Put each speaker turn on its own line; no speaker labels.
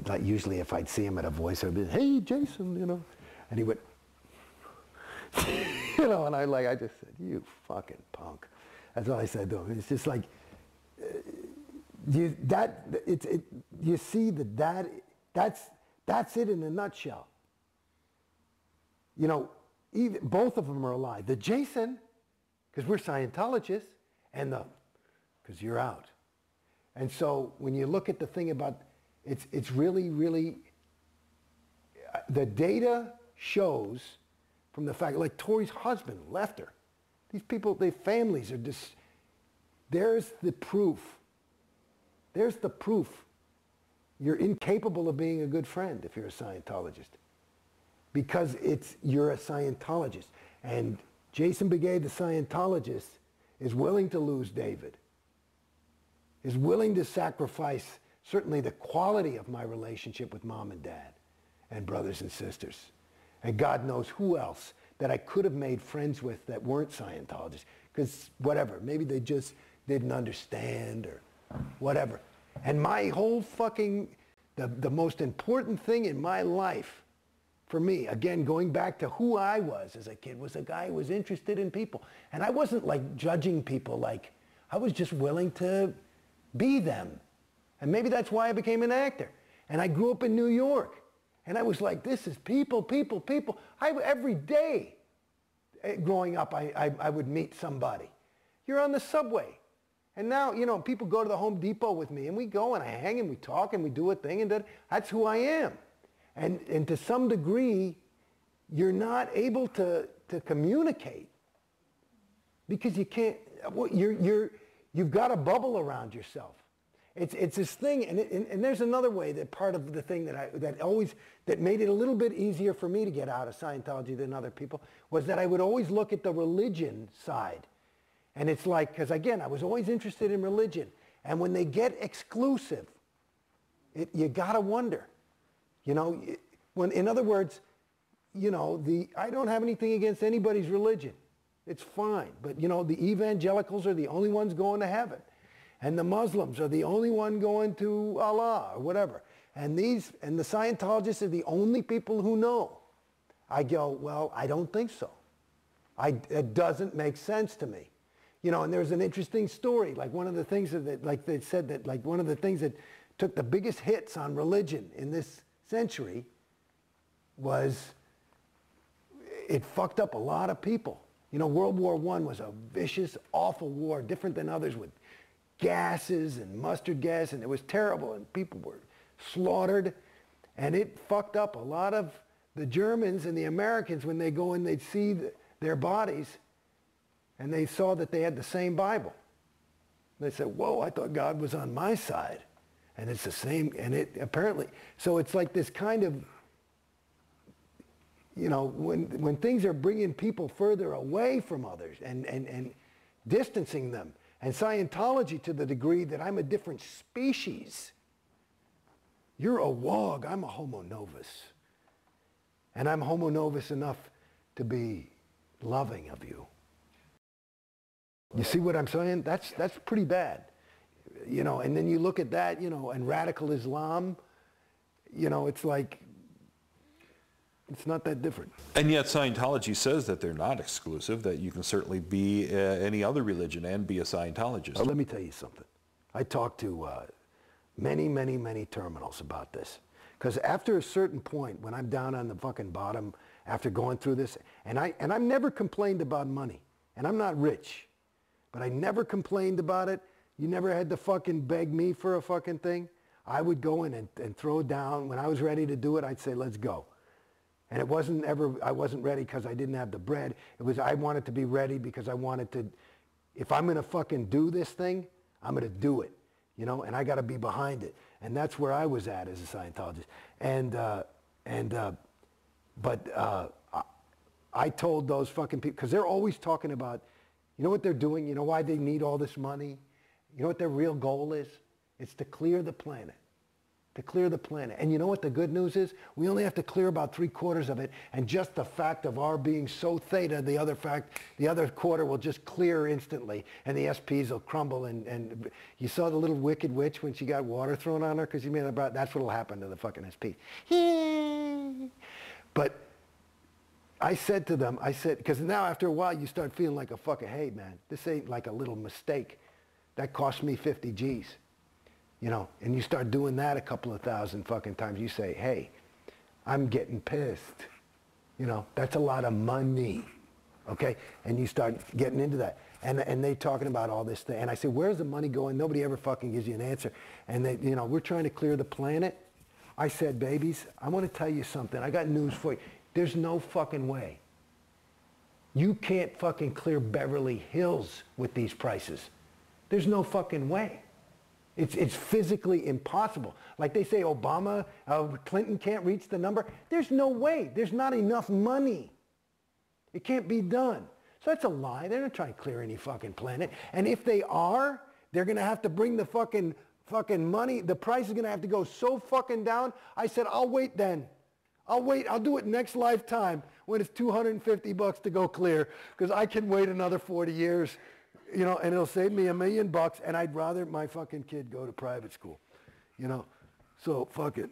like usually if I'd see him at a voice, I'd be, hey, Jason, you know. And he would, you know, and I just said, you fucking punk. That's all I said to him. It's just like, you see that's it in a nutshell. You know, both of them are alive. The Jason, because we're Scientologists, and the, because you're out. And so when you look at the thing about, it's really, really, the data shows from the fact, like Tori's husband left her. These people, their families are just, there's the proof. There's the proof. You're incapable of being a good friend if you're a Scientologist. Because you're a Scientologist. And Jason Beghe, the Scientologist, is willing to lose David. Is willing to sacrifice certainly the quality of my relationship with mom and dad and brothers and sisters. And God knows who else that I could have made friends with that weren't Scientologists. Because whatever, maybe they just didn't understand or whatever. And my whole fucking, the most important thing in my life, for me, again, going back to who I was as a kid, was a guy who was interested in people. And I wasn't like judging people, like, I was just willing to be them. And maybe that's why I became an actor. And I grew up in New York. And I was like, this is people, people, people. Every day growing up, I would meet somebody. You're on the subway. And now, you know, people go to the Home Depot with me, and we go and I hang and we talk and we do a thing, and that's who I am. And to some degree, you're not able to communicate because you can't, you've got a bubble around yourself. It's this thing, and there's another way that part of the thing that made it a little bit easier for me to get out of Scientology than other people was that I would always look at the religion side. And it's like, because again, I was always interested in religion. And when they get exclusive, you gotta wonder, you know, in other words, you know, I don't have anything against anybody's religion. It's fine. But, you know, the evangelicals are the only ones going to heaven. And the Muslims are the only one going to Allah or whatever. And the Scientologists are the only people who know. I go, well, I don't think so. It doesn't make sense to me. You know, and there's an interesting story. Like one of the things that, like they said that, like one of the things that took the biggest hits on religion in this century was it fucked up a lot of people. You know, World War I was a vicious, awful war, different than others with gases and mustard gas, and it was terrible, and people were slaughtered, and it fucked up a lot of the Germans and the Americans when they go and they'd see their bodies, and they saw that they had the same Bible. They said, whoa, I thought God was on my side. And it's the same, and it apparently, so it's like this kind of, you know, when things are bringing people further away from others and distancing them, and Scientology to the degree that I'm a different species. You're a wog, I'm a homo novus. And I'm homo novus enough to be loving of you. You see what I'm saying? That's pretty bad. You know, and then you look at that, you know, and radical Islam, you know, it's like, it's not that different.
And yet Scientology says that they're not exclusive, that you can certainly be any other religion and be a Scientologist.
Well, let me tell you something. I talked to many, many, many terminals about this. Because after a certain point, when I'm down on the fucking bottom, after going through this, and I've never complained about money, and I'm not rich, but I never complained about it. You never had to fucking beg me for a fucking thing. I would go in and throw down. When I was ready to do it, I'd say, let's go. And it wasn't ever, I wasn't ready because I didn't have the bread. It was, I wanted to be ready because I wanted to, if I'm going to fucking do this thing, I'm going to do it, you know, and I got to be behind it. And that's where I was at as a Scientologist. I told those fucking people, because they're always talking about, you know what they're doing? You know why they need all this money? You know what their real goal is? It's to clear the planet. to clear the planet. And you know what the good news is? We only have to clear about 3/4 of it, and just the fact of our being so theta, the other quarter will just clear instantly, and the SPs will crumble. And you saw the little wicked witch when she got water thrown on her because you made it about, that's what will happen to the fucking SP. But I said to them, because now after a while you start feeling like a fucking, hey man, this ain't like a little mistake. That cost me 50 G's. You know, and you start doing that a couple of thousand fucking times. You say, hey, I'm getting pissed. You know, that's a lot of money. Okay? And you start getting into that. And they talking about all this thing. And I say, where's the money going? Nobody ever fucking gives you an answer. And they, you know, we're trying to clear the planet. I said, babies, I want to tell you something. I got news for you. There's no fucking way. You can't fucking clear Beverly Hills with these prices. There's no fucking way. It's physically impossible. Like they say, Obama, Clinton can't reach the number. There's no way. There's not enough money. It can't be done. So that's a lie. They're not trying to clear any fucking planet. And if they are, they're going to have to bring the fucking money. The price is going to have to go so fucking down. I said, I'll wait then. I'll wait. I'll do it next lifetime when it's $250 to go clear, because I can wait another 40 years. You know, and it'll save me $1 million, and I'd rather my fucking kid go to private school, you know. So fuck it.